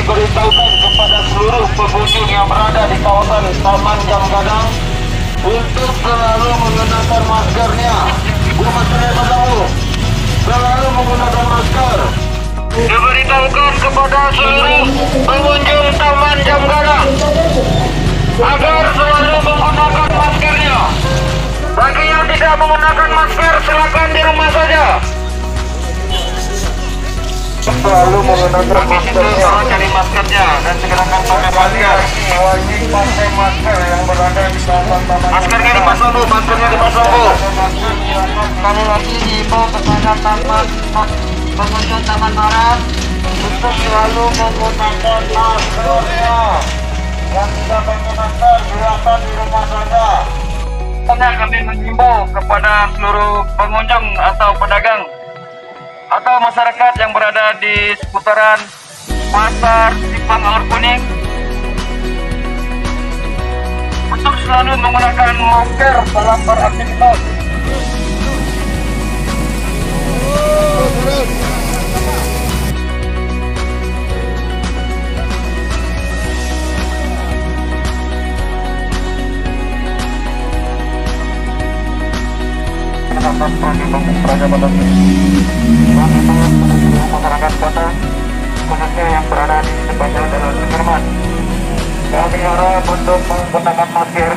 diberitahukan kepada seluruh pengunjung yang berada di kawasan Taman Jam Gadang untuk selalu menggunakan maskernya. Guru maksudnya tahu, selalu menggunakan masker. Diberitahukan kepada seluruh pengunjung Taman Jam Gadang agar selalu menggunakan maskernya. Bagi yang tidak menggunakan masker, silakan di rumah saja. Selalu menggunakan maskernya. Cari maskernya dan segerakan pakai masker. Wajib pakai masker yang berada di kawasan taman. Maskernya dipasang bu, maskernya dipasang bu. Sekali lagi diimbau kepada pengunjung Taman Barat untuk selalu menggunakan maskernya. Yang tidak pakai masker silakan di rumah saja. Kami mengimbau kepada seluruh pengunjung atau pedagang atau masyarakat yang berada di seputaran Pasar Simpang Aur Kuning untuk selalu menggunakan masker dalam beraktivitas. Masyarakat kota khususnya yang berada di sepanjang Jalan Sudirman, kami harap untuk menggunakan masker